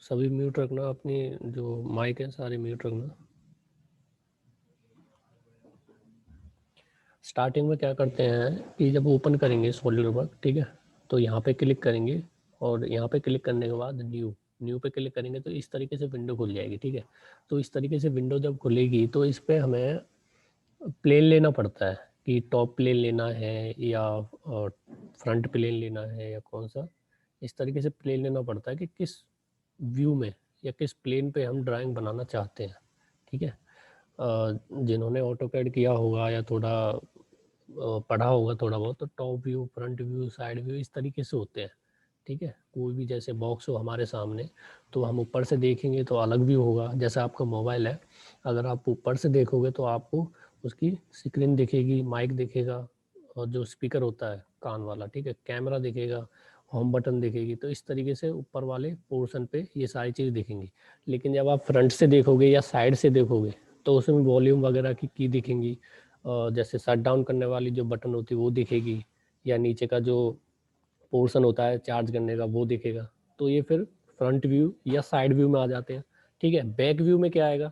सभी म्यूट रखना, अपनी जो माइक है सारे म्यूट रखना। स्टार्टिंग में क्या करते हैं कि जब ओपन करेंगे सॉलिडवर्क, ठीक है, तो यहाँ पे क्लिक करेंगे और यहाँ पे क्लिक करने के बाद न्यू पे क्लिक करेंगे तो इस तरीके से विंडो खुल जाएगी, ठीक है। तो इस तरीके से विंडो जब खुलेगी तो इस पर हमें प्लेन लेना पड़ता है कि टॉप प्लेन लेना है या फ्रंट प्लेन लेना है या कौन सा, इस तरीके से प्लेन लेना पड़ता है कि किस व्यू में या किस प्लेन पे हम ड्राइंग बनाना चाहते हैं, ठीक है। जिन्होंने ऑटोकैड किया होगा या थोड़ा पढ़ा होगा थोड़ा बहुत, तो top view, front view, side view इस तरीके से होते हैं, ठीक है। कोई भी जैसे बॉक्स हो हमारे सामने तो हम ऊपर से देखेंगे तो अलग व्यू होगा। जैसे आपका मोबाइल है, अगर आप ऊपर से देखोगे तो आपको उसकी स्क्रीन दिखेगी, माइक दिखेगा और जो स्पीकर होता है कान वाला, ठीक है, कैमरा दिखेगा, होम बटन दिखेगी। तो इस तरीके से ऊपर वाले पोर्शन पे ये सारी चीज़ दिखेंगी। लेकिन जब आप फ्रंट से देखोगे या साइड से देखोगे तो उसमें वॉल्यूम वगैरह की दिखेंगी, जैसे शट डाउन करने वाली जो बटन होती है वो दिखेगी, या नीचे का जो पोर्शन होता है चार्ज करने का वो दिखेगा। तो ये फिर फ्रंट व्यू या साइड व्यू में आ जाते हैं, ठीक है। बैक व्यू में क्या आएगा,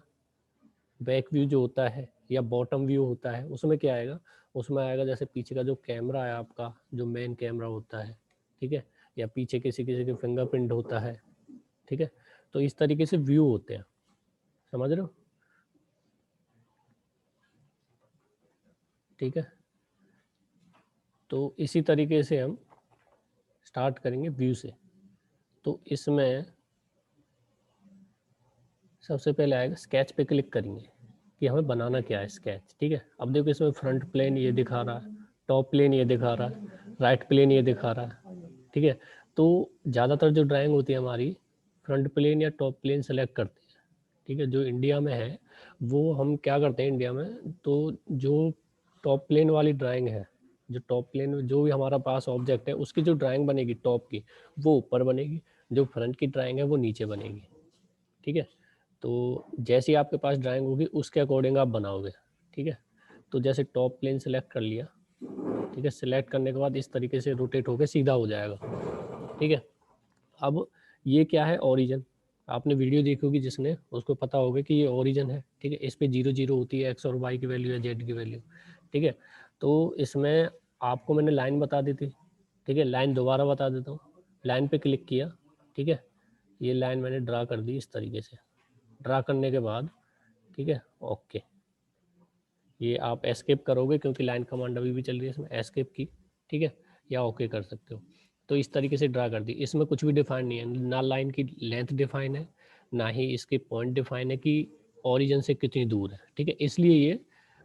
बैक व्यू जो होता है या बॉटम व्यू होता है उसमें क्या आएगा, उसमें आएगा जैसे पीछे का जो कैमरा है आपका, जो मेन कैमरा होता है, ठीक है, या पीछे किसी किसी के फिंगरप्रिंट होता है, ठीक है। तो इस तरीके से व्यू होते हैं, समझ रहे हो, ठीक है। तो इसी तरीके से हम स्टार्ट करेंगे व्यू से। तो इसमें सबसे पहले आएगा स्केच पे क्लिक करेंगे कि हमें बनाना क्या है स्केच, ठीक है। अब देखो इसमें फ्रंट प्लेन ये दिखा रहा है, टॉप प्लेन ये दिखा रहा है, राइट प्लेन ये दिखा रहा है, ठीक है। तो ज़्यादातर जो ड्राइंग होती है हमारी फ्रंट प्लेन या टॉप प्लेन सेलेक्ट करते हैं, ठीक है। जो इंडिया में है वो हम क्या करते हैं इंडिया में, तो जो टॉप प्लेन वाली ड्राइंग है, जो टॉप प्लेन में जो भी हमारा पास ऑब्जेक्ट है उसकी जो ड्राइंग बनेगी टॉप की वो ऊपर बनेगी, जो फ्रंट की ड्राइंग है वो नीचे बनेगी, ठीक है। तो जैसी आपके पास ड्राइंग होगी उसके अकॉर्डिंग आप बनाओगे, ठीक है। तो जैसे टॉप प्लेन सेलेक्ट कर लिया, ठीक है, सेलेक्ट करने के बाद इस तरीके से रोटेट होकर सीधा हो जाएगा, ठीक है। अब ये क्या है, ओरिजिन। आपने वीडियो देखी होगी जिसने, उसको पता होगा कि ये ओरिजिन है, ठीक है। इस पे 0 0 होती है, एक्स और वाई की वैल्यू है, जेड की वैल्यू, ठीक है। तो इसमें आपको मैंने लाइन बता दी थी, ठीक है। लाइन दोबारा बता देता हूँ। लाइन पे क्लिक किया, ठीक है, ये लाइन मैंने ड्रा कर दी इस तरीके से। ड्रा करने के बाद, ठीक है, ओके, ये आप एस्केप करोगे क्योंकि लाइन कमांड अभी भी चल रही है इसमें, एस्केप की, ठीक है, या ओके कर सकते हो। तो इस तरीके से ड्रा कर दी। इसमें कुछ भी डिफाइन नहीं है, ना लाइन की लेंथ डिफाइन है, ना ही इसके पॉइंट डिफाइन है कि ओरिजिन से कितनी दूर है, ठीक है। इसलिए ये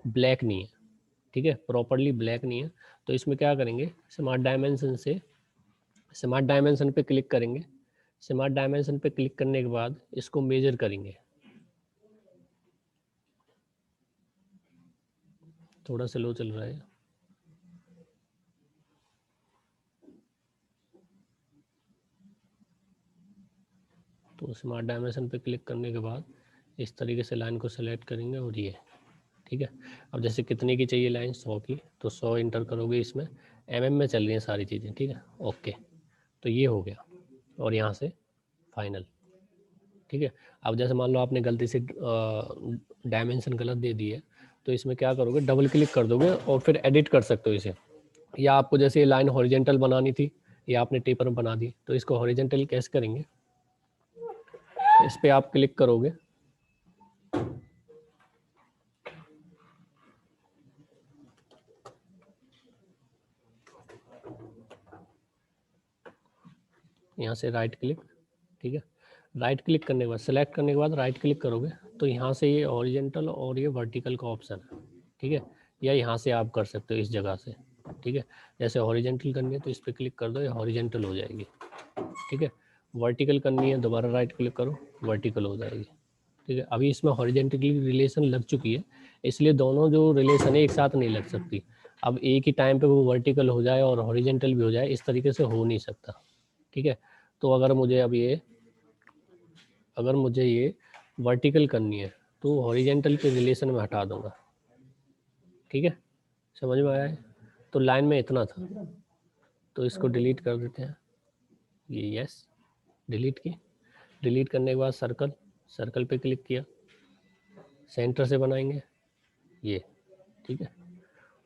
ब्लैक नहीं है, ठीक है, प्रॉपरली ब्लैक नहीं है। तो इसमें क्या करेंगे, स्मार्ट डायमेंशन से स्मार्ट डायमेंशन पे क्लिक करेंगे। स्मार्ट डायमेंशन पे क्लिक करने के बाद इसको मेजर करेंगे। थोड़ा स्लो चल रहा है। तो स्मार्ट डायमेंशन पे क्लिक करने के बाद इस तरीके से लाइन को सेलेक्ट करेंगे और ये, ठीक है। अब जैसे कितने की चाहिए लाइन, 100 की, तो 100 इंटर करोगे। इसमें में चल रही हैं सारी चीज़ें, ठीक है, ओके। तो ये हो गया और यहाँ से फाइनल, ठीक है। अब जैसे मान लो आपने गलती से डायमेंशन गलत दे दी है, तो इसमें क्या करोगे, डबल क्लिक कर दोगे और फिर एडिट कर सकते हो इसे। या आपको जैसे ये लाइन हॉरिजेंटल बनानी थी, या आपने टेपर में बना दी, तो इसको हॉरिजेंटल कैसे करेंगे, इस पर आप क्लिक करोगे, यहाँ से राइट क्लिक, ठीक है। राइट क्लिक करने के बाद, सेलेक्ट करने के बाद राइट क्लिक करोगे तो यहाँ से ये हॉरिजेंटल और ये वर्टिकल का ऑप्शन है, ठीक है। या यहाँ से आप कर सकते हो इस जगह से, ठीक है। जैसे हॉरिजेंटल करनी है तो इस पर क्लिक कर दो, ये हॉरिजेंटल हो जाएगी, ठीक है। वर्टिकल करनी है, दोबारा राइट क्लिक करो, वर्टिकल हो जाएगी, ठीक है। अभी इसमें हॉरिजेंटली रिलेशन लग चुकी है, इसलिए दोनों जो रिलेशन है एक साथ नहीं लग सकती। अब एक ही टाइम पे वो वर्टिकल हो जाए और हॉरिजेंटल भी हो जाए, इस तरीके से हो नहीं सकता, ठीक है। तो अगर मुझे ये वर्टिकल करनी है तो हॉरिजेंटल के रिलेशन में हटा दूंगा, ठीक है, समझ में आया है। तो लाइन में इतना था, तो इसको डिलीट कर देते हैं, ये यस डिलीट की। डिलीट करने के बाद सर्कल, सर्कल पे क्लिक किया, सेंटर से बनाएंगे ये, ठीक है।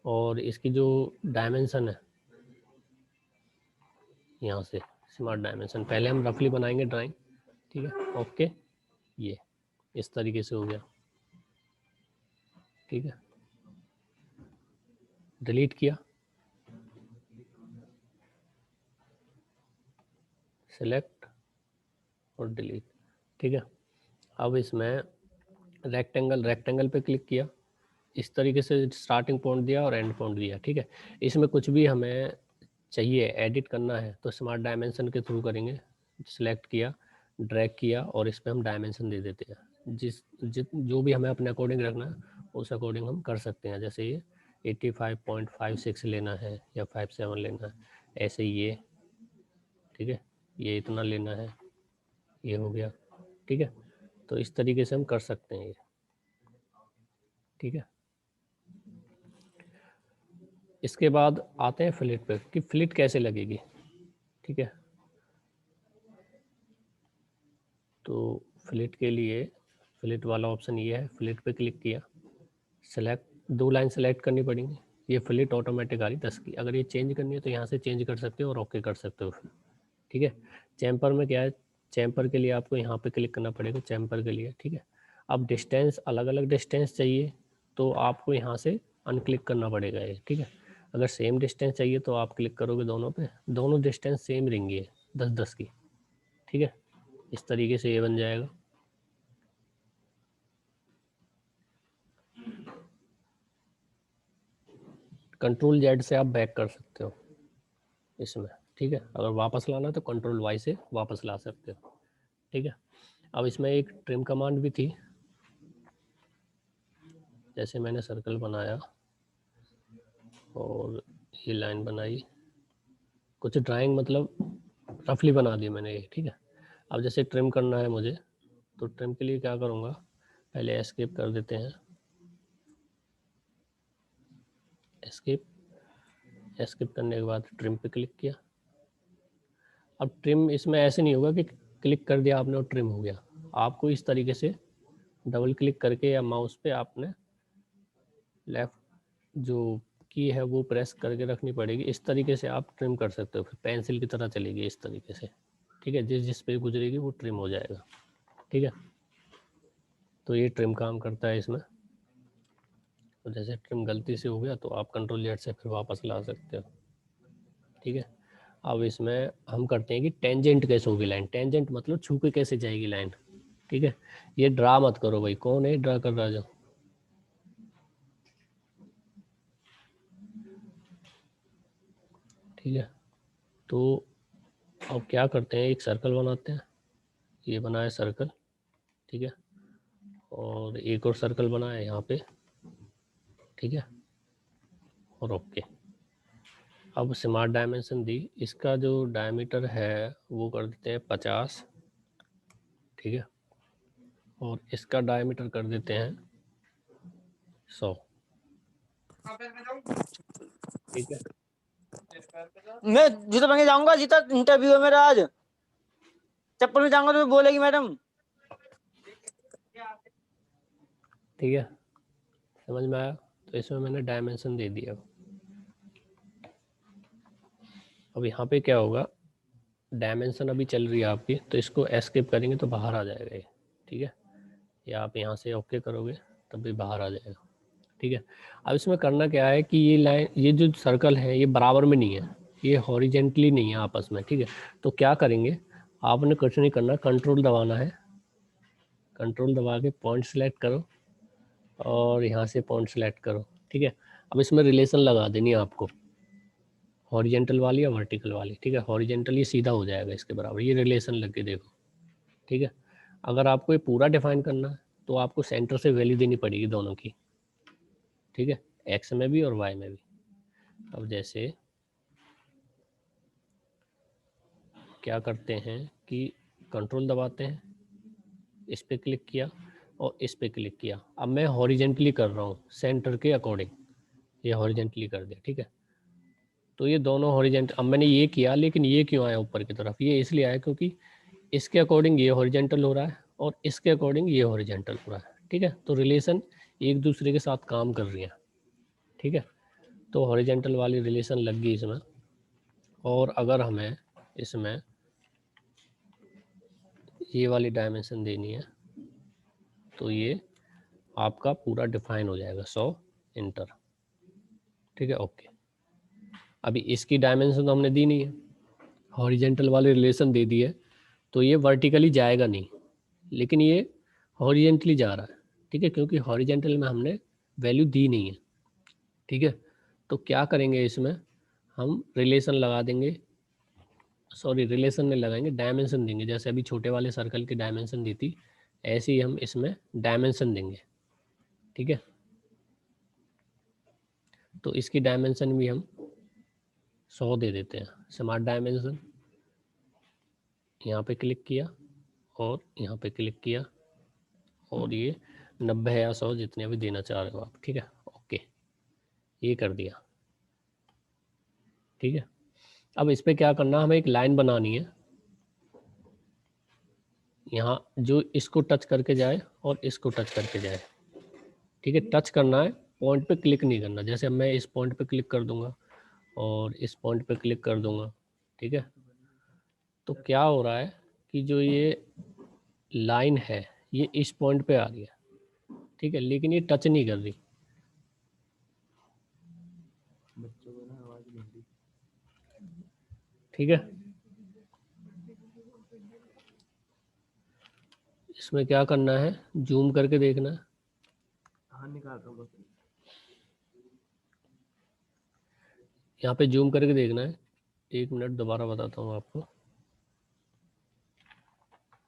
और इसकी जो डायमेंशन है यहाँ से स्मार्ट डायमेंशन, पहले हम रफली बनाएंगे ड्राइंग, ठीक है। ओके, ये इस तरीके से हो गया, ठीक है। डिलीट किया, सेलेक्ट और डिलीट, ठीक है। अब इसमें रेक्टेंगल, रेक्टेंगल पे क्लिक किया, इस तरीके से स्टार्टिंग पॉइंट दिया और एंड पॉइंट दिया, ठीक है। इसमें कुछ भी हमें चाहिए एडिट करना है तो स्मार्ट डायमेंशन के थ्रू करेंगे, सिलेक्ट किया, ड्रैग किया और इस पर हम डायमेंशन दे देते हैं, जो भी हमें अपने अकॉर्डिंग रखना है उस अकॉर्डिंग हम कर सकते हैं। जैसे ये 85.56 लेना है या 57 लेना है, ऐसे ये, ठीक है, ये इतना लेना है, ये हो गया, ठीक है। तो इस तरीके से हम कर सकते हैं ये, ठीक है। इसके बाद आते हैं फ्लिट पे कि फ्लिट कैसे लगेगी, ठीक है। तो फ्लिट के लिए फ्लिट वाला ऑप्शन ये है, फ्लिट पे क्लिक किया, सेलेक्ट, 2 लाइन सेलेक्ट करनी पड़ेंगी। ये फ्लिट ऑटोमेटिक आ रही 10 की, अगर ये चेंज करनी है तो यहाँ से चेंज कर सकते हो और ओके कर सकते हो, ठीक है। चैम्पर में क्या है, चैम्पर के लिए आपको यहाँ पे क्लिक करना पड़ेगा, चैम्पर के लिए, ठीक है। अब डिस्टेंस, अलग अलग डिस्टेंस चाहिए तो आपको यहाँ से अनक्लिक करना पड़ेगा ये, ठीक है। अगर सेम डिस्टेंस चाहिए तो आप क्लिक करोगे दोनों पे, दोनों डिस्टेंस सेम रहेंगी 10-10 की, ठीक है। इस तरीके से ये बन जाएगा। कंट्रोल जेड से आप बैक कर सकते हो इसमें, ठीक है। अगर वापस लाना है तो कंट्रोल वाई से वापस ला सकते हो, ठीक है। अब इसमें एक ट्रिम कमांड भी थी, जैसे मैंने सर्कल बनाया और ये लाइन बनाई, कुछ ड्राइंग मतलब रफली बना दी मैंने ये, ठीक है। अब जैसे ट्रिम करना है मुझे तो ट्रिम के लिए क्या करूँगा, पहले एस्केप कर देते हैं, एस्केप, एस्केप करने के बाद ट्रिम पे क्लिक किया। अब ट्रिम इसमें ऐसे नहीं होगा कि क्लिक कर दिया आपने और ट्रिम हो गया, आपको इस तरीके से डबल क्लिक करके या माउस पे आपने लेफ्ट जो की है वो प्रेस करके रखनी पड़ेगी, इस तरीके से आप ट्रिम कर सकते हो, फिर पेंसिल की तरह चलेगी इस तरीके से, ठीक है। जिस पे गुजरेगी वो ट्रिम हो जाएगा, ठीक है। तो ये ट्रिम काम करता है इसमें। तो जैसे ट्रिम गलती से हो गया तो आप कंट्रोल जेड से फिर वापस ला सकते हो, ठीक है। अब इसमें हम करते हैं कि टेंजेंट कैसे होगी लाइन, टेंजेंट मतलब छू के कैसे जाएगी लाइन, ठीक है। ये ड्रा मत करो भाई, कौन है ड्रा कर रहा है जो, ठीक है। तो अब क्या करते हैं, एक सर्कल बनाते हैं, ये बनाया सर्कल, ठीक है। और एक और सर्कल बनाया यहाँ पे, ठीक है। और ओके, अब स्मार्ट डायमेंशन दी, इसका जो डायमीटर है वो कर देते हैं 50, ठीक है। और इसका डायमीटर कर देते हैं 100, ठीक है। मैं जूता पहन के जाऊंगा, जीता इंटरव्यू है मेरा आज, चप्पल में जाऊंगा तो बोलेगी मैडम, ठीक है, समझ में आया। तो इसमें मैंने डायमेंशन दे दिया। अब यहाँ पे क्या होगा, डायमेंशन अभी चल रही है आपकी, तो इसको एस्केप करेंगे तो बाहर आ जाएगा ये, ठीक है। या आप यहाँ से ओके करोगे तब भी बाहर आ जाएगा, ठीक है। अब इसमें करना क्या है कि ये लाइन, ये जो सर्कल है ये बराबर में नहीं है, ये हॉरिजेंटली नहीं है आपस में, ठीक है। तो क्या करेंगे, आपने कुछ नहीं करना, कंट्रोल दबाना है, कंट्रोल दबा के पॉइंट सेलेक्ट करो और यहाँ से पॉइंट सेलेक्ट करो, ठीक है। अब इसमें रिलेशन लगा देनी है आपको, हॉरिजेंटल वाली या वर्टिकल वाली, ठीक है। हॉरिजेंटल ये सीधा हो जाएगा इसके बराबर, ये रिलेशन लग के देखो, ठीक है। अगर आपको ये पूरा डिफाइन करना है तो आपको सेंटर से वैल्यू देनी पड़ेगी दोनों की, ठीक है, एक्स में भी और वाई में भी। अब जैसे क्या करते हैं कि कंट्रोल दबाते हैं, इस पर क्लिक किया और इस पर क्लिक किया, अब मैं हॉरिजेंटली कर रहा हूँ सेंटर के अकॉर्डिंग, ये हॉरिजेंटली कर दिया, ठीक है। तो ये दोनों हॉरिजेंटल, अब मैंने ये किया लेकिन ये क्यों आया ऊपर की तरफ, ये इसलिए आया क्योंकि इसके अकॉर्डिंग ये हॉरिजेंटल हो रहा है और इसके अकॉर्डिंग ये हॉरिजेंटल हो रहा है, ठीक है। तो रिलेशन एक दूसरे के साथ काम कर रही है, ठीक है। तो हॉरिजेंटल वाली रिलेशन लग गई इसमें। और अगर हमें इसमें ये वाली डायमेंशन देनी है तो ये आपका पूरा डिफाइन हो जाएगा 100 इंटर, ठीक है। ओके, अभी इसकी डायमेंशन तो हमने दी नहीं है, हॉरिजेंटल वाली रिलेशन दे दी है, तो ये वर्टिकली जाएगा नहीं, लेकिन ये हॉरिजेंटली जा रहा है, ठीक है, क्योंकि हॉरिजेंटल में हमने वैल्यू दी नहीं है, ठीक है। तो क्या करेंगे इसमें, हम रिलेशन लगा देंगे, सॉरी रिलेशन में लगाएंगे, डायमेंशन देंगे। जैसे अभी छोटे वाले सर्कल की डायमेंशन दी थी, ऐसे ही हम इसमें डायमेंशन देंगे, ठीक है। तो इसकी डायमेंशन भी हम 100 दे देते हैं, स्मार्ट डायमेंशन। यहाँ पे क्लिक किया और यहाँ पे क्लिक किया और ये 90 या 100 जितने भी देना चाह रहे हो आप, ठीक है। ओके, ये कर दिया, ठीक है। अब इस पे क्या करना, हमें एक लाइन बनानी है यहाँ, जो इसको टच करके जाए और इसको टच करके जाए, ठीक है। टच करना है, पॉइंट पे क्लिक नहीं करना। जैसे अब मैं इस पॉइंट पे क्लिक कर दूंगा और इस पॉइंट पे क्लिक कर दूंगा, ठीक है। तो क्या हो रहा है कि जो ये लाइन है ये इस पॉइंट पे आ रही है, ठीक है, लेकिन ये टच नहीं कर रही। ठीक है, इसमें क्या करना है, जूम करके देखना है। यहाँ पे जूम करके देखना है, 1 मिनट दोबारा बताता हूँ आपको।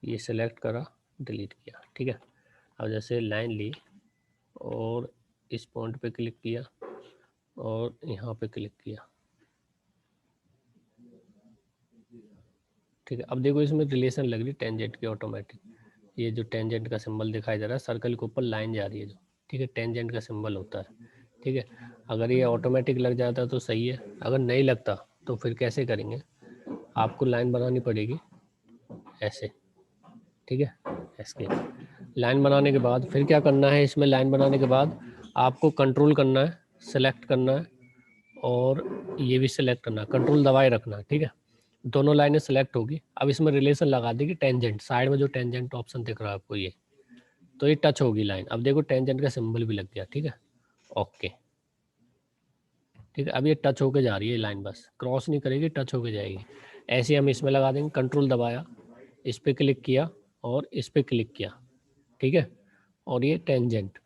ये सेलेक्ट करा, डिलीट किया, ठीक है। अब जैसे लाइन ली और इस पॉइंट पे क्लिक किया और यहाँ पे क्लिक किया, ठीक है। अब देखो इसमें रिलेशन लग रही टेंजेंट की ऑटोमेटिक। ये जो टेंजेंट का सिंबल दिखाई दे रहा है, सर्कल के ऊपर लाइन जा रही है जो, ठीक है, टेंजेंट का सिंबल होता है, ठीक है। अगर ये ऑटोमेटिक लग जाता तो सही है, अगर नहीं लगता तो फिर कैसे करेंगे, आपको लाइन बनानी पड़ेगी ऐसे, ठीक है। ऐसे लाइन बनाने के बाद फिर क्या करना है, इसमें लाइन बनाने के बाद आपको कंट्रोल करना है, सेलेक्ट करना है और ये भी सेलेक्ट करना है, कंट्रोल दबाए रखना है, ठीक है। दोनों लाइनें सेलेक्ट होगी। अब इसमें रिलेशन लगा देगी टेंजेंट, साइड में जो टेंजेंट ऑप्शन दिख रहा है आपको ये, तो ये टच होगी लाइन। अब देखो टेंजेंट का सिंबल भी लग गया, ठीक है। ओके, ठीक है। अब ये टच होके जा रही है लाइन, बस क्रॉस नहीं करेगी, टच होके जाएगी। ऐसे हम इसमें लगा देंगे, कंट्रोल दबाया, इस पर क्लिक किया और इस पर क्लिक किया, ठीक है। और ये टेंजेंट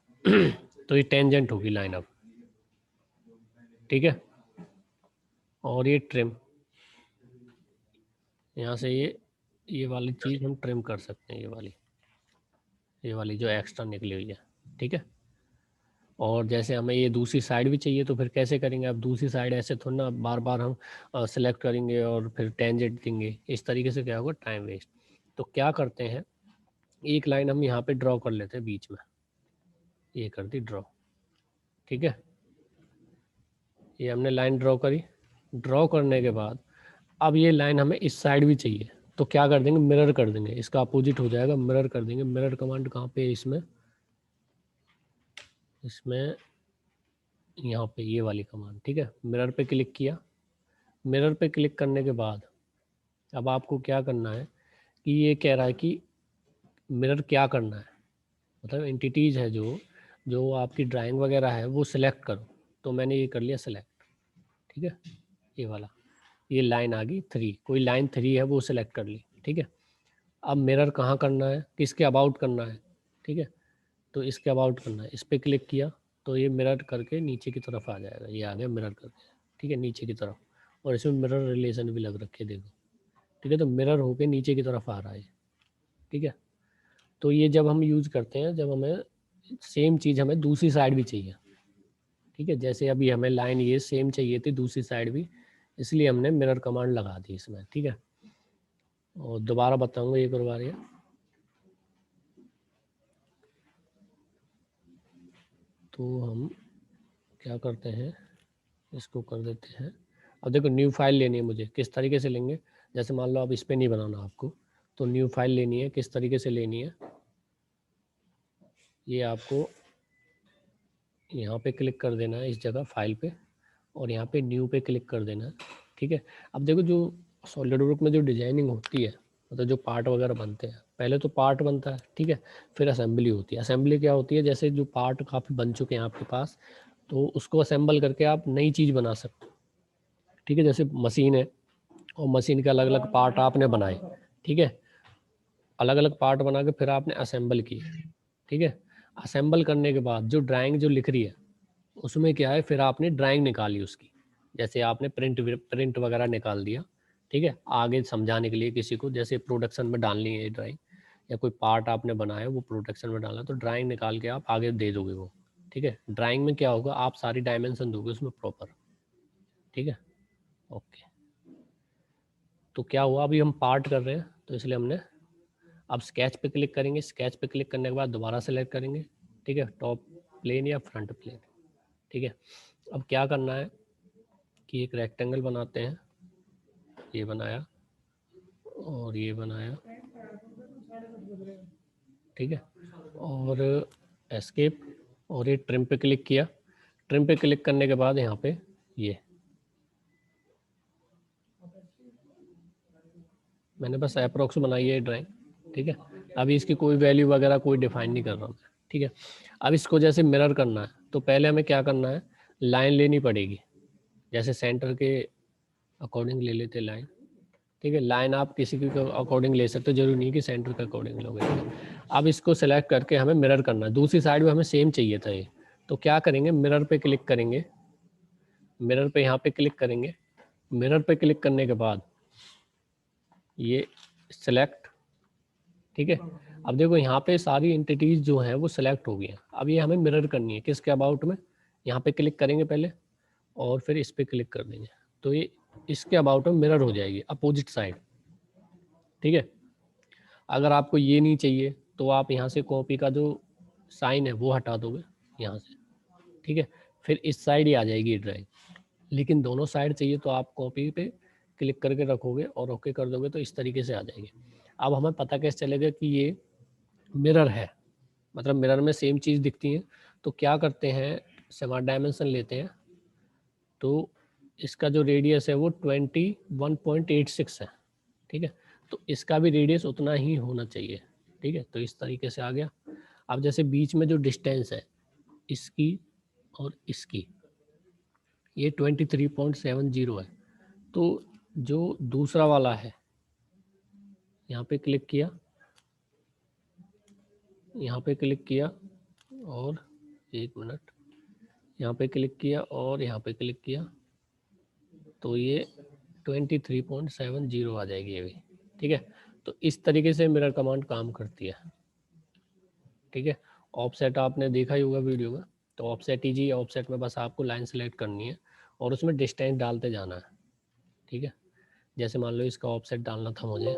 तो ये टेंजेंट होगी लाइन अब, ठीक है। और ये ट्रिम, यहाँ से ये वाली चीज़ हम ट्रिम कर सकते हैं, ये वाली जो एक्स्ट्रा निकली हुई है, ठीक है। और जैसे हमें ये दूसरी साइड भी चाहिए तो फिर कैसे करेंगे, अब दूसरी साइड ऐसे थोड़ा ना बार बार हम सेलेक्ट करेंगे और फिर टेंजेंट देंगे, इस तरीके से क्या होगा, टाइम वेस्ट। तो क्या करते हैं, एक लाइन हम यहाँ पे ड्रॉ कर लेते हैं बीच में, ये कर दी ड्रॉ, ठीक है। ये हमने लाइन ड्रॉ करी, ड्रॉ करने के बाद अब ये लाइन हमें इस साइड भी चाहिए, तो क्या कर देंगे, मिरर कर देंगे, इसका अपोजिट हो जाएगा, मिरर कर देंगे। मिरर कमांड कहाँ पे है इसमें, यहाँ पे ये वाली कमांड, ठीक है। मिरर पे क्लिक किया, मिरर पे क्लिक करने के बाद अब आपको क्या करना है कि ये कह रहा है कि मिरर क्या करना है, मतलब एंटिटीज़ है जो जो आपकी ड्राइंग वगैरह है वो सिलेक्ट करो। तो मैंने ये कर लिया सेलेक्ट, ठीक है। ये वाला, ये लाइन आ गई 3, कोई लाइन 3 है वो सिलेक्ट कर ली, ठीक है। अब मिरर कहाँ करना है, किसके अबाउट करना है, ठीक है। तो इसके अबाउट करना है, इस पर क्लिक किया तो ये मिरर करके नीचे की तरफ आ जाएगा, ये आ गया मिरर करके, ठीक है, नीचे की तरफ। और इसमें मिरर रिलेशन भी लग रखे देखो, ठीक है। तो मिरर होके नीचे की तरफ आ रहा है, ठीक है। तो ये जब हम यूज करते हैं, जब हमें सेम चीज़ हमें दूसरी साइड भी चाहिए, ठीक है। जैसे अभी हमें लाइन ये सेम चाहिए थी दूसरी साइड भी, इसलिए हमने मिरर कमांड लगा दी इसमें, ठीक है। और दोबारा बताऊंगा एक और बार ये, तो हम क्या करते हैं, इसको कर देते हैं। अब देखो न्यू फाइल लेनी है मुझे, किस तरीके से लेंगे, जैसे मान लो अब इस पर नहीं बनाना आपको, तो न्यू फाइल लेनी है, किस तरीके से लेनी है, ये आपको यहाँ पे क्लिक कर देना है इस जगह फाइल पे, और यहाँ पे न्यू पे क्लिक कर देना है, ठीक है। अब देखो जो सॉलिडवर्क में जो डिजाइनिंग होती है, मतलब जो पार्ट वगैरह बनते हैं, पहले तो पार्ट बनता है, ठीक है, फिर असेंबली होती है। असेंबली क्या होती है, जैसे जो पार्ट काफ़ी बन चुके हैं आपके पास, तो उसको असेंबल करके आप नई चीज़ बना सकते हो, ठीक है। जैसे मशीन है और मशीन के अलग अलग पार्ट आपने बनाए, ठीक है, अलग अलग पार्ट बना के फिर आपने असेंबल किए, ठीक है। असेंबल करने के बाद जो ड्राइंग जो लिख रही है उसमें क्या है, फिर आपने ड्राइंग निकाली उसकी, जैसे आपने प्रिंट वगैरह निकाल दिया, ठीक है, आगे समझाने के लिए किसी को, जैसे प्रोडक्शन में डालनी है ड्राइंग, या कोई पार्ट आपने बनाया वो प्रोडक्शन में डालना, तो ड्राइंग निकाल के आप आगे दे दोगे वो, ठीक है। ड्राइंग में क्या होगा, आप सारी डायमेंशन दोगे उसमें प्रॉपर, ठीक है, ओके। तो क्या हुआ, अभी हम पार्ट कर रहे हैं तो इसलिए हमने अब स्केच पे क्लिक करेंगे, स्केच पे क्लिक करने के बाद दोबारा सेलेक्ट करेंगे, ठीक है, टॉप प्लेन या फ्रंट प्लेन, ठीक है। अब क्या करना है कि एक रेक्टेंगल बनाते हैं, ये बनाया और ये बनाया, ठीक है, और एस्केप, और ये ट्रिम पे क्लिक किया। ट्रिम पे क्लिक करने के बाद यहाँ पे ये मैंने बस अप्रोक्स बनाई है ड्राइंग, ठीक है। अभी इसकी कोई वैल्यू वगैरह कोई डिफाइन नहीं कर रहा हूँ, ठीक है। अब इसको जैसे मिरर करना है तो पहले हमें क्या करना है, लाइन लेनी पड़ेगी, जैसे सेंटर के अकॉर्डिंग ले लेते लाइन, ठीक है। लाइन आप किसी के अकॉर्डिंग ले सकते हो, जरूरी नहीं कि सेंटर के अकॉर्डिंग लोगे, ठीक है? अब इसको सेलेक्ट करके हमें मिरर करना है, दूसरी साइड में हमें सेम चाहिए था ये, तो क्या करेंगे, मिरर पे क्लिक करेंगे, मिरर पे यहाँ पे क्लिक करेंगे, मिरर पे क्लिक करने के बाद ये सेलेक्ट, ठीक है। अब देखो यहाँ पे सारी एंटिटीज जो हैं वो सेलेक्ट हो गई हैं, अब ये हमें मिरर करनी है किसके अबाउट में, यहाँ पे क्लिक करेंगे पहले और फिर इस पे क्लिक कर देंगे, तो ये इसके अबाउट में मिरर हो जाएगी अपोजिट साइड, ठीक है। अगर आपको ये नहीं चाहिए तो आप यहाँ से कॉपी का जो साइन है वो हटा दोगे यहाँ से, ठीक है, फिर इस साइड ही आ जाएगी ये ड्राइंग। लेकिन दोनों साइड चाहिए तो आप कॉपी पे क्लिक करके रखोगे और ओके कर दोगे तो इस तरीके से आ जाएगी। अब हमें पता कैसे चलेगा कि ये मिरर है, मतलब मिरर में सेम चीज़ दिखती है, तो क्या करते हैं, स्मार्ट डायमेंशन लेते हैं, तो इसका जो रेडियस है वो 21.86 है, ठीक है, तो इसका भी रेडियस उतना ही होना चाहिए, ठीक है। तो इस तरीके से आ गया। अब जैसे बीच में जो डिस्टेंस है इसकी और इसकी, ये 23.70 है, तो जो दूसरा वाला है यहाँ पे क्लिक किया, यहाँ पे क्लिक किया और एक मिनट, यहाँ पे क्लिक किया और यहाँ पे क्लिक किया, तो ये 23.70 आ जाएगी ये भी, ठीक है। तो इस तरीके से मिरर कमांड काम करती है, ठीक है। ऑफसेट आपने देखा ही होगा वीडियो में, तो ऑफसेट ईजी, ऑफसेट में बस आपको लाइन सेलेक्ट करनी है और उसमें डिस्टेंस डालते जाना है, ठीक है। जैसे मान लो इसका ऑफसेट डालना था मुझे,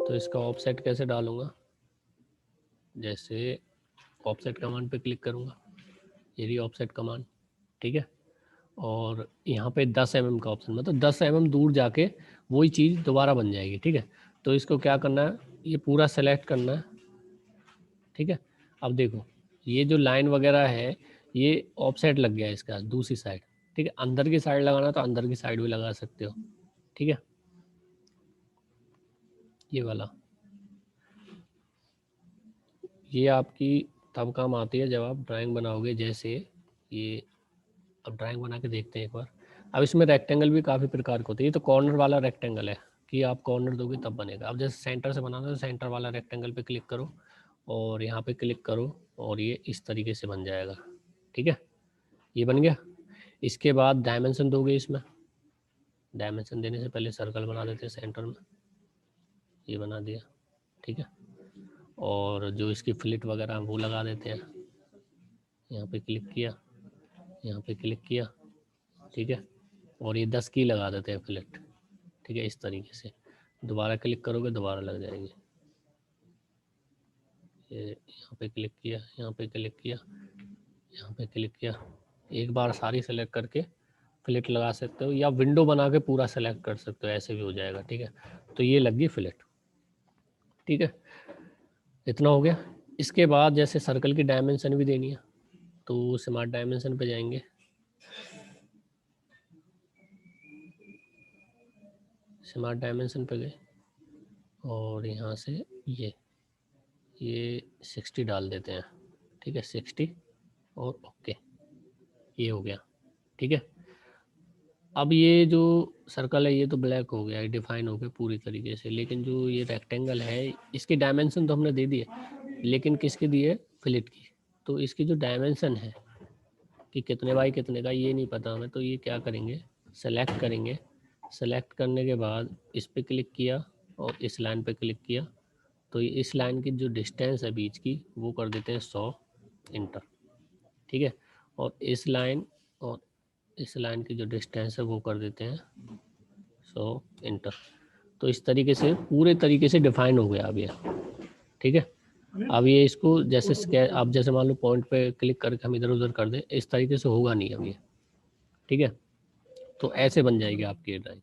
तो इसका ऑफसेट कैसे डालूंगा, जैसे ऑफसेट कमांड पे क्लिक करूंगा, ये रही ऑफसेट कमांड, ठीक है, और यहाँ पे 10 mm का ऑप्शन, मतलब 10 mm दूर जाके वही चीज़ दोबारा बन जाएगी, ठीक है। तो इसको क्या करना है, ये पूरा सेलेक्ट करना है, ठीक है। अब देखो ये जो लाइन वगैरह है ये ऑफसेट लग गया है इसका दूसरी साइड, ठीक है। अंदर की साइड लगाना तो अंदर की साइड भी लगा सकते हो, ठीक है, ये वाला, ये आपकी तब काम आती है जब आप ड्राइंग बनाओगे, जैसे ये, अब ड्राइंग बना के देखते हैं एक बार। अब इसमें रेक्टेंगल भी काफ़ी प्रकार के होते हैं, ये तो कॉर्नर वाला रेक्टेंगल है कि आप कॉर्नर दोगे तब बनेगा। अब जैसे सेंटर से बनाना है तो सेंटर वाला रेक्टेंगल पे क्लिक करो और यहाँ पे क्लिक करो और ये इस तरीके से बन जाएगा, ठीक है, ये बन गया। इसके बाद डायमेंशन दोगे, इसमें डायमेंशन देने से पहले सर्कल बना देते हैं सेंटर में, ये बना दिया, ठीक है, और जो इसकी फ्लिट वगैरह वो लगा देते हैं, यहाँ पे क्लिक किया, यहाँ पे क्लिक किया, ठीक है, और ये 10 की लगा देते हैं फ्लिट, ठीक है, इस तरीके से दोबारा क्लिक करोगे दोबारा लग जाएगी। ये यहाँ पे क्लिक किया, यहाँ पे क्लिक किया, यहाँ पे क्लिक किया, एक बार सारी सेलेक्ट करके फिलेट लगा सकते हो, या विंडो बना के पूरा सेलेक्ट कर सकते हो, ऐसे भी हो जाएगा। ठीक है, तो ये लग गई फिलेट। ठीक है, इतना हो गया। इसके बाद जैसे सर्कल की डायमेंशन भी देनी है, तो स्मार्ट डायमेंशन पे जाएंगे, स्मार्ट डायमेंशन पे गए और यहाँ से ये 60 डाल देते हैं। ठीक है, 60 और ओके, ये हो गया। ठीक है, अब ये जो सर्कल है ये तो ब्लैक हो गया, डिफाइन हो गया पूरी तरीके से, लेकिन जो ये रेक्टेंगल है इसकी डायमेंशन तो हमने दे दी है, लेकिन किसकी दी है? फिलेट की। तो इसकी जो डायमेंशन है कि कितने बाई कितने का ये नहीं पता हमें, तो ये क्या करेंगे, सेलेक्ट करेंगे। सेलेक्ट करने के बाद इस पर क्लिक किया और इस लाइन पे क्लिक किया, तो ये इस लाइन की जो डिस्टेंस है बीच की वो कर देते हैं 100 इंटर। ठीक है, और इस लाइन और इस लाइन की जो डिस्टेंस है वो कर देते हैं 100 इंटर। तो इस तरीके से पूरे तरीके से डिफाइन हो गया अब ये। ठीक है, अब ये इसको जैसे स्केच, आप जैसे मान लो पॉइंट पे क्लिक करके हम इधर उधर कर दें, इस तरीके से होगा नहीं अब ये। ठीक है, तो ऐसे बन जाएगी आपकी ये ड्राइंग।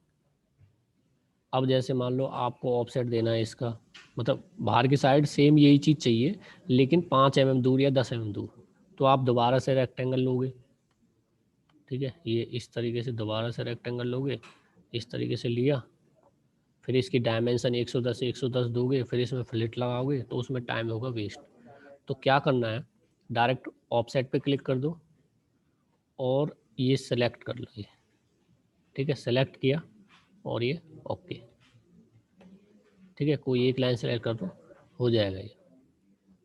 अब जैसे मान लो आपको ऑफसेट देना है इसका, मतलब बाहर की साइड सेम यही चीज़ चाहिए, लेकिन 5 mm दूर या 10 mm दूर, तो आप दोबारा से रेक्टेंगल लोगे। ठीक है, ये इस तरीके से दोबारा से रेक्टेंगल लोगे, इस तरीके से लिया, फिर इसकी डायमेंशन 110 से 110 दोगे, फिर इसमें फिलेट लगाओगे, तो उसमें टाइम होगा वेस्ट। तो क्या करना है, डायरेक्ट ऑफसेट पे क्लिक कर दो और ये सेलेक्ट कर लो ये। ठीक है, सेलेक्ट किया और ये ओके। ठीक है, कोई एक लाइन सेलेक्ट कर दो, हो जाएगा ये।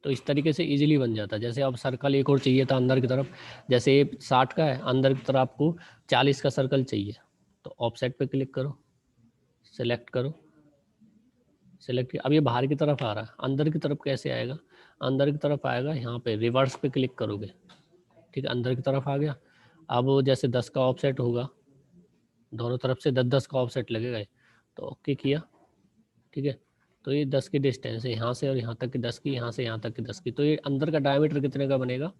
तो इस तरीके से इजीली बन जाता है। जैसे अब सर्कल एक और चाहिए था अंदर की तरफ, जैसे ये 60 का है, अंदर की तरफ आपको 40 का सर्कल चाहिए, तो ऑफसेट पे क्लिक करो, सेलेक्ट करो, सेलेक्ट किया। अब ये बाहर की तरफ आ रहा है, अंदर की तरफ कैसे आएगा? अंदर की तरफ आएगा यहाँ पे रिवर्स पे क्लिक करोगे। ठीक है, अंदर की तरफ आ गया। अब जैसे 10 का ऑफसेट होगा, दोनों तरफ से 10-10 का ऑफसेट लगेगा, तो ओके किया। ठीक है, तो ये 10 की डिस्टेंस है यहाँ से और यहाँ तक की 10 की, यहाँ से यहाँ तक की 10 की, तो ये अंदर का डायमीटर कितने का बनेगा?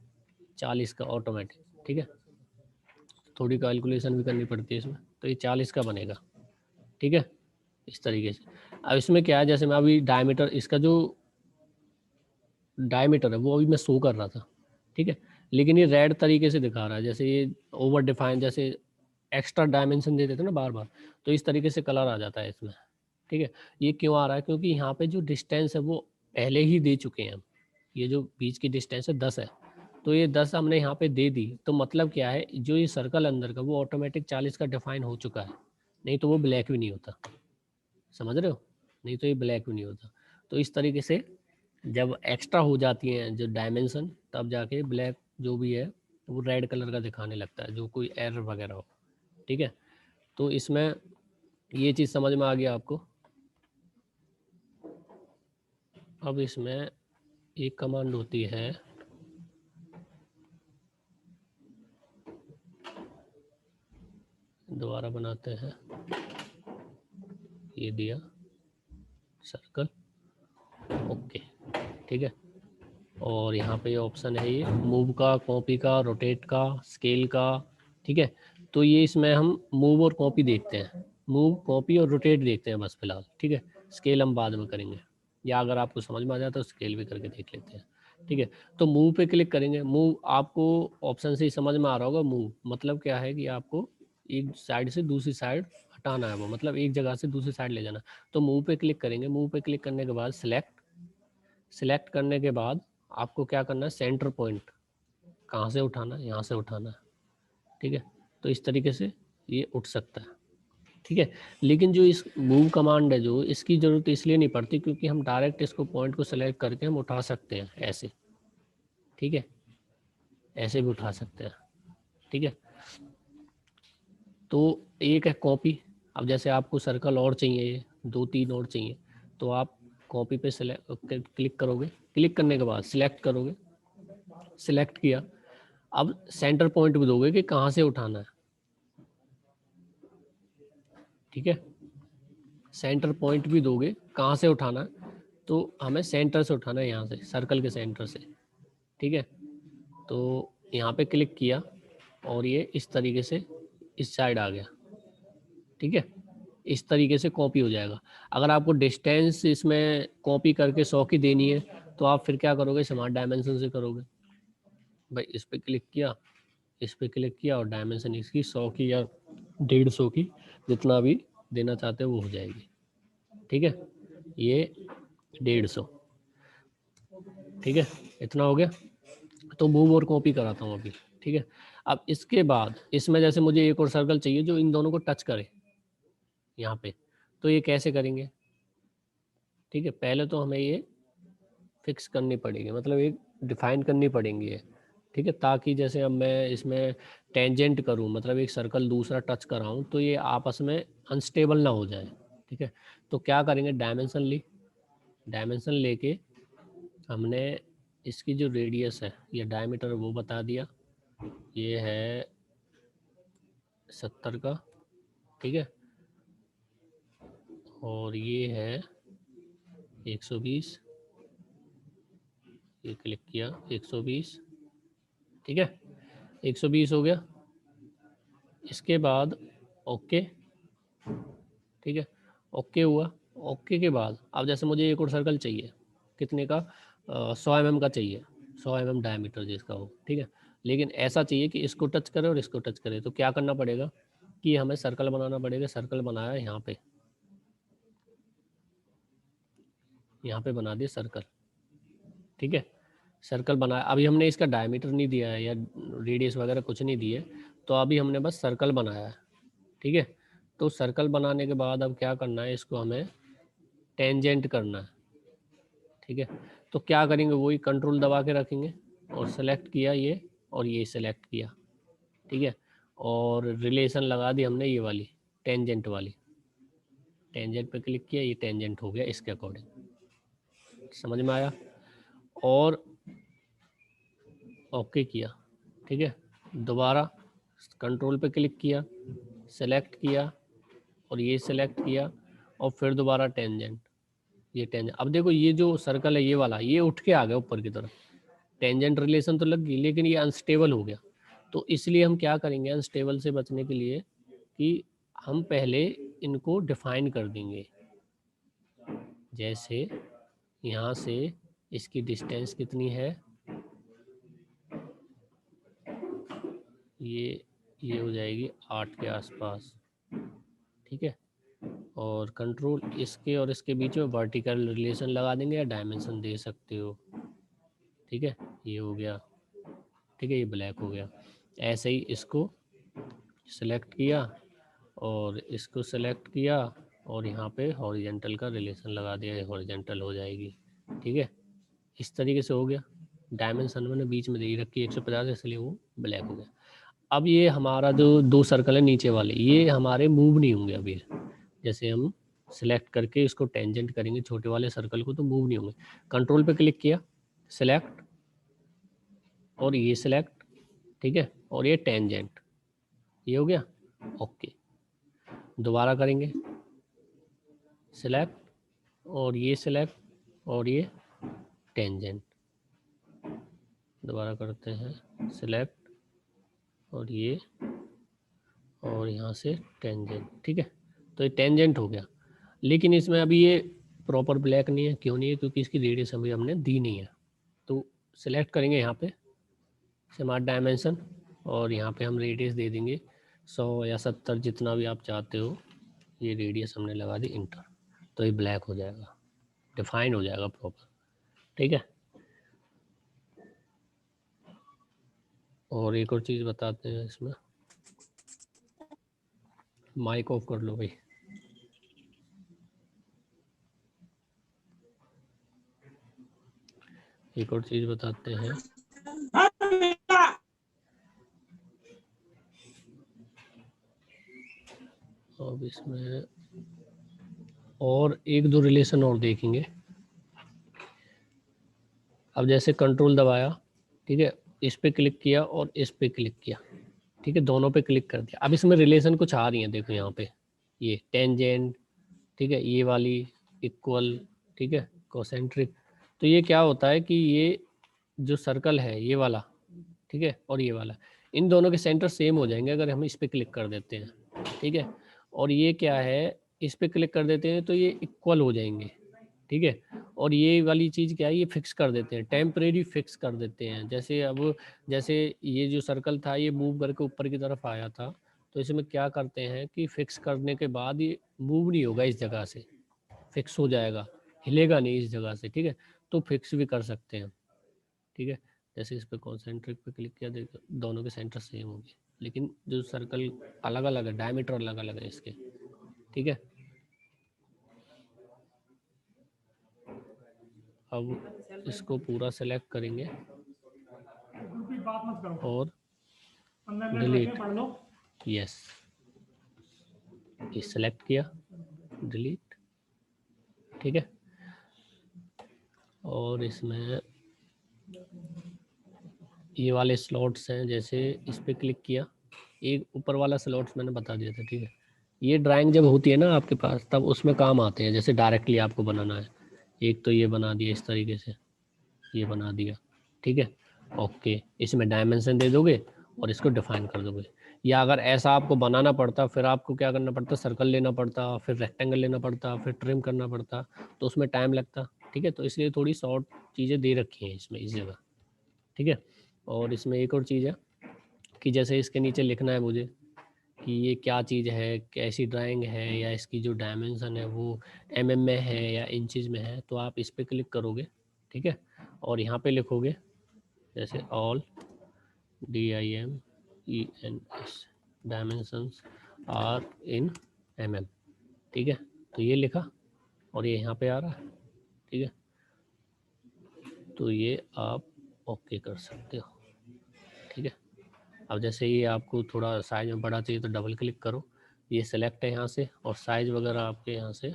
40 का ऑटोमेटिक। ठीक है, थोड़ी कैलकुलेशन भी करनी पड़ती है इसमें, तो ये 40 का बनेगा। ठीक है, इस तरीके से। अब इसमें क्या है, जैसे मैं अभी डायमीटर, इसका जो डायमीटर है वो अभी मैं शो कर रहा था। ठीक है, लेकिन ये रेड तरीके से दिखा रहा है, जैसे ये ओवर डिफाइन, जैसे एक्स्ट्रा डायमेंशन दे देते ना बार बार, तो इस तरीके से कलर आ जाता है इसमें। ठीक है, ये क्यों आ रहा है? क्योंकि यहाँ पे जो डिस्टेंस है वो पहले ही दे चुके हैं हम। ये जो बीच की डिस्टेंस है 10 है, तो ये 10 हमने यहाँ पे दे दी, तो मतलब क्या है, जो ये सर्कल अंदर का वो ऑटोमेटिक 40 का डिफाइन हो चुका है, नहीं तो वो ब्लैक भी नहीं होता। समझ रहे हो? नहीं तो ये ब्लैक भी नहीं होता। तो इस तरीके से जब एक्स्ट्रा हो जाती हैं जो डायमेंशन, तब जाके ब्लैक जो भी है वो रेड कलर का दिखाने लगता है, जो कोई एरर वगैरह हो। ठीक है, तो इसमें ये चीज़ समझ में आ गया आपको। अब इसमें एक कमांड होती है, दोबारा बनाते हैं, ये दिया सर्कल, ओके। ठीक है, और यहाँ पे ऑप्शन है ये मूव का, कॉपी का, रोटेट का, स्केल का। ठीक है, तो ये इसमें हम मूव और कॉपी देखते हैं, मूव, कॉपी और रोटेट देखते हैं बस फिलहाल। ठीक है, स्केल हम बाद में करेंगे, या अगर आपको समझ में आ जाए तो स्केल भी करके देख लेते हैं। ठीक है, तो मूव पे क्लिक करेंगे। मूव आपको ऑप्शन से ही समझ में आ रहा होगा। मूव मतलब क्या है कि आपको एक साइड से दूसरी साइड हटाना है, वो मतलब एक जगह से दूसरी साइड ले जाना। तो मूव पे क्लिक करेंगे। मूव पे क्लिक करने के बाद सिलेक्ट करने के बाद आपको क्या करना है, सेंटर पॉइंट कहाँ से उठाना है, यहाँ से उठाना है। ठीक है, तो इस तरीके से ये उठ सकता है। ठीक है, लेकिन जो इस मूव कमांड है, जो इसकी ज़रूरत इसलिए नहीं पड़ती क्योंकि हम डायरेक्ट इसको पॉइंट को सेलेक्ट करके हम उठा सकते हैं ऐसे। ठीक है, ऐसे भी उठा सकते हैं। ठीक है, तो एक है कॉपी। अब जैसे आपको सर्कल और चाहिए, 2-3 और चाहिए, तो आप कॉपी पे क्लिक करोगे। क्लिक करने के बाद सिलेक्ट करोगे, सिलेक्ट किया। अब सेंटर पॉइंट भी दोगे कि कहाँ से उठाना है। ठीक है, सेंटर पॉइंट भी दोगे कहाँ से उठाना है, तो हमें सेंटर से उठाना है, यहाँ से सर्कल के सेंटर से। ठीक है, तो यहाँ पे क्लिक किया और ये इस तरीके से इस साइड आ गया, ठीक है। इस तरीके से कॉपी हो जाएगा। अगर आपको डिस्टेंस इसमें कॉपी करके 100 की देनी है तो आप फिर क्या करोगे, स्मार्ट डायमेंशन से करोगे। भाई इस पे क्लिक किया, इस पे क्लिक किया और डायमेंशन इसकी 100 की या 150 की, जितना भी देना चाहते हो वो हो जाएगी, ठीक है। ये 150, ठीक है, इतना हो गया। तो मूव और कॉपी कराता हूँ अभी, ठीक है। अब इसके बाद इसमें जैसे मुझे एक और सर्कल चाहिए जो इन दोनों को टच करे यहाँ पे, तो ये कैसे करेंगे, ठीक है। पहले तो हमें ये फिक्स करनी पड़ेगी, मतलब एक डिफाइन करनी पड़ेंगी ये, ठीक है, ताकि जैसे अब मैं इसमें टेंजेंट करूँ, मतलब एक सर्कल दूसरा टच कराऊँ तो ये आपस में अनस्टेबल ना हो जाए, ठीक है। तो क्या करेंगे, डायमेंशन ली, डायमेंशन लेके हमने इसकी जो रेडियस है या डायमीटर वो बता दिया, ये है 70 का, ठीक है, और ये है 120, ये क्लिक किया 120, ठीक है, 120 हो गया। इसके बाद ओके, ठीक है, ओके हुआ। ओके के बाद अब जैसे मुझे एक और सर्कल चाहिए, कितने का, 100 mm का चाहिए, 100 mm डायमीटर जिसका हो, ठीक है। लेकिन ऐसा चाहिए कि इसको टच करे और इसको टच करे, तो क्या करना पड़ेगा कि हमें सर्कल बनाना पड़ेगा। सर्कल बनाया यहाँ पे, यहाँ पे बना दिया सर्कल, ठीक है। सर्कल बनाया, अभी हमने इसका डायमीटर नहीं दिया है या रेडियस वगैरह कुछ नहीं दिए, तो अभी हमने बस सर्कल बनाया है, ठीक है। तो सर्कल बनाने के बाद अब क्या करना है, इसको हमें टेंजेंट करना है, ठीक है। तो क्या करेंगे, वही कंट्रोल दबा के रखेंगे और सेलेक्ट किया ये और ये सेलेक्ट किया, ठीक है, और रिलेशन लगा दी हमने ये वाली टेंजेंट वाली, टेंजेंट पे क्लिक किया, ये टेंजेंट हो गया इसके अकॉर्डिंग, समझ में आया। और ओके किया, ठीक है, दोबारा कंट्रोल पे क्लिक किया, सेलेक्ट किया और ये सेलेक्ट किया और फिर दोबारा टेंजेंट, ये टेंजेंट। अब देखो ये जो सर्कल है ये वाला, ये उठ के आ गया ऊपर की तरफ, टेंजेंट रिलेशन तो लग गई लेकिन ये अनस्टेबल हो गया। तो इसलिए हम क्या करेंगे अनस्टेबल से बचने के लिए कि हम पहले इनको डिफाइन कर देंगे। जैसे यहाँ से इसकी डिस्टेंस कितनी है, ये हो जाएगी 8 के आसपास, ठीक है। और कंट्रोल इसके और इसके बीच में वर्टिकल रिलेशन लगा देंगे या डायमेंशन दे सकते हो, ठीक है, ये हो गया, ठीक है, ये ब्लैक हो गया। ऐसे ही इसको सेलेक्ट किया और इसको सेलेक्ट किया और यहाँ पे हॉरिजेंटल का रिलेशन लगा दिया, ये हॉरिजेंटल हो जाएगी, ठीक है। इस तरीके से हो गया। डायमेंशन मैंने बीच में दे रखी है 150, इसलिए वो ब्लैक हो गया। अब ये हमारा जो दो सर्कल है नीचे वाले, ये हमारे मूव नहीं होंगे अभी। जैसे हम सिलेक्ट करके इसको टेंजेंट करेंगे छोटे वाले सर्कल को तो मूव नहीं होंगे। कंट्रोल पे क्लिक किया, सिलेक्ट और ये सिलेक्ट, ठीक है, और ये टेंजेंट, ये हो गया ओके। दोबारा करेंगे, सिलेक्ट और ये सिलेक्ट और ये टेंजेंट, दोबारा करते हैं, सिलेक्ट और ये और यहाँ से टेंजेंट, ठीक है। तो ये टेंजेंट हो गया। लेकिन इसमें अभी ये प्रॉपर ब्लैक नहीं है, क्यों नहीं है, क्योंकि इसकी रेडियस अभी हमने दी नहीं है। तो सिलेक्ट करेंगे यहाँ पे स्मार्ट डायमेंशन और यहाँ पे हम रेडियस दे देंगे 100 या 70 जितना भी आप चाहते हो। ये रेडियस हमने लगा दी इंटर, तो ये ब्लैक हो जाएगा, डिफाइन हो जाएगा प्रॉपर, ठीक है। और एक और चीज़ बताते हैं इसमें, माइक ऑफ कर लो भाई। एक और चीज़ बताते हैं, अब इसमें और एक दो रिलेशन और देखेंगे। अब जैसे कंट्रोल दबाया, ठीक है, इस पे क्लिक किया और इस पे क्लिक किया, ठीक है, दोनों पे क्लिक कर दिया। अब इसमें रिलेशन कुछ आ रही हैं, देखो यहाँ पे ये टेंजेंट, ठीक है, ये वाली इक्वल, ठीक है, कोसेंट्रिक। तो ये क्या होता है कि ये जो सर्कल है ये वाला, ठीक है, और ये वाला, इन दोनों के सेंटर सेम हो जाएंगे अगर हम इस पे क्लिक कर देते हैं, ठीक है। और ये क्या है, इस पे क्लिक कर देते हैं तो ये इक्वल हो जाएंगे, ठीक है। और ये वाली चीज़ क्या है, ये फिक्स कर देते हैं, टेम्परेरी फिक्स कर देते हैं। जैसे अब जैसे ये जो सर्कल था ये मूव करके ऊपर की तरफ आया था, तो इसमें क्या करते हैं कि फिक्स करने के बाद ये मूव नहीं होगा इस जगह से, फिक्स हो जाएगा, हिलेगा नहीं इस जगह से, ठीक है। तो फिक्स भी कर सकते हैं, ठीक है। जैसे इस पे कॉन्सेंट्रिक पे क्लिक किया, देखो दोनों के सेंटर सेम होंगे, लेकिन जो सर्कल अलग अलग है, डायमीटर अलग अलग है इसके, ठीक है। अब इसको पूरा सेलेक्ट करेंगे और डिलीट, यस, ये सेलेक्ट किया, डिलीट, ठीक है। और इसमें ये वाले स्लॉट्स हैं, जैसे इस पे क्लिक किया, एक ऊपर वाला स्लॉट्स मैंने बता दिया था, ठीक है। ये ड्राइंग जब होती है ना आपके पास, तब उसमें काम आते हैं, जैसे डायरेक्टली आपको बनाना है। एक तो ये बना दिया इस तरीके से, ये बना दिया, ठीक है, ओके। इसमें डायमेंशन दे दोगे और इसको डिफाइन कर दोगे। या अगर ऐसा आपको बनाना पड़ता, फिर आपको क्या करना पड़ता, सर्कल लेना पड़ता, फिर रेक्टेंगल लेना पड़ता, फिर ट्रिम करना पड़ता, तो उसमें टाइम लगता, ठीक है। तो इसलिए थोड़ी शॉर्ट चीज़ें दे रखी हैं इसमें इस जगह, ठीक है। और इसमें एक और चीज़ है कि जैसे इसके नीचे लिखना है मुझे कि ये क्या चीज़ है, कैसी ड्राइंग है, या इसकी जो डायमेंशन है वो mm में है या इंचज़ में है, तो आप इस पर क्लिक करोगे, ठीक है। और यहाँ पे लिखोगे जैसे all DIMENS dimensions are in mm, ठीक है। तो ये लिखा और ये यहाँ पे आ रहा है, ठीक है। तो ये आप ओके कर सकते हो, ठीक है। अब जैसे ये आपको थोड़ा साइज में बड़ा चाहिए तो डबल क्लिक करो, ये सेलेक्ट है यहाँ से, और साइज वगैरह आपके यहाँ से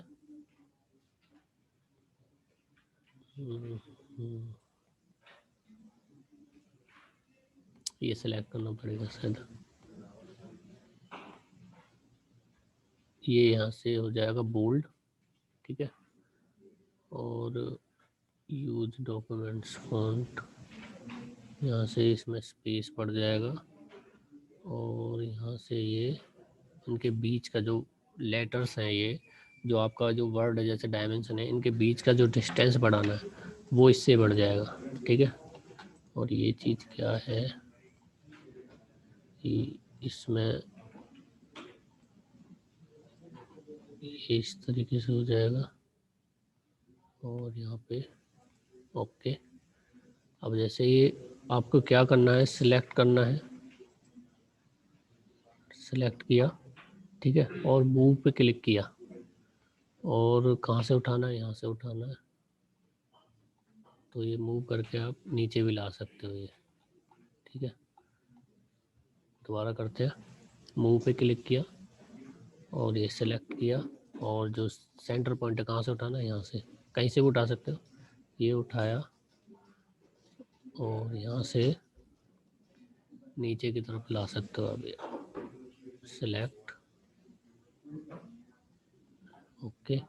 ये सेलेक्ट करना पड़ेगा शायद, ये यहाँ से हो जाएगा बोल्ड, ठीक है। और यूज डॉक्यूमेंट्स फॉन्ट, यहाँ से इसमें स्पेस पड़ जाएगा, और यहाँ से ये इनके बीच का जो लेटर्स हैं, ये जो आपका जो वर्ड है जैसे डायमेंशन है, इनके बीच का जो डिस्टेंस बढ़ाना है वो इससे बढ़ जाएगा, ठीक है। और ये चीज़ क्या है कि इसमें ये इस तरीके से हो जाएगा, और यहाँ पे ओके। अब जैसे ये आपको क्या करना है, सिलेक्ट करना है, सिलेक्ट किया, ठीक है, और मूव पे क्लिक किया, और कहाँ से उठाना है, यहाँ से उठाना है, तो ये मूव करके आप नीचे भी ला सकते हो ये, ठीक है। दोबारा करते हैं, मूव पे क्लिक किया और ये सिलेक्ट किया, और जो सेंटर पॉइंट है कहाँ से उठाना है, यहाँ से कहीं से भी उठा सकते हो, ये उठाया और यहाँ से नीचे की तरफ ला सकते हो। अब ये सिलेक्ट, ओके।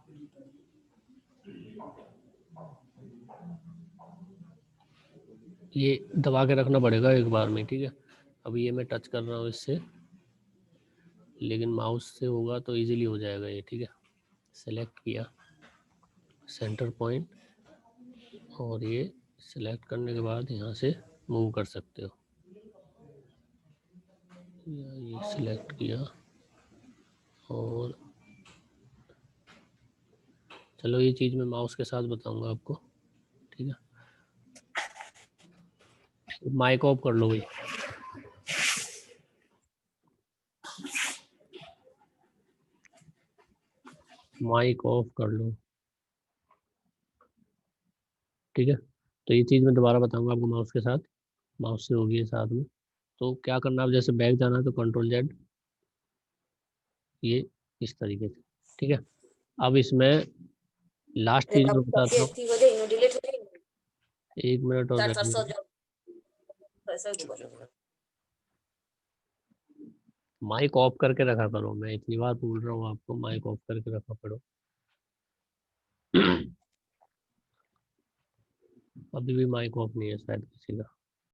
ये दबा के रखना पड़ेगा एक बार में, ठीक है। अब ये मैं टच कर रहा हूँ इससे, लेकिन माउस से होगा तो इजीली हो जाएगा ये, ठीक है। सेलेक्ट किया सेंटर पॉइंट, और ये सिलेक्ट करने के बाद यहाँ से मूव कर सकते हो, ये सिलेक्ट किया, और चलो ये चीज़ मैं माउस के साथ बताऊंगा आपको, ठीक है। माइक ऑफ कर लो भाई, माइक ऑफ कर लो, ठीक है। तो ये चीज़ मैं दोबारा बताऊंगा आपको माउस के साथ, माउस से होगी साथ में। तो क्या करना है, अब जैसे बैक जाना है तो Ctrl+Z, ये इस तरीके से, ठीक है। अब इसमें लास्ट चीज़ मैं बताता हूँ, 1 मिनट और वेट कीजिए। माइक ऑफ करके रखा करो, मैं इतनी बार बोल रहा हूँ आपको माइक ऑफ करके रखा करो। अभी भी माइक ऑफ नहीं है शायद किसी का।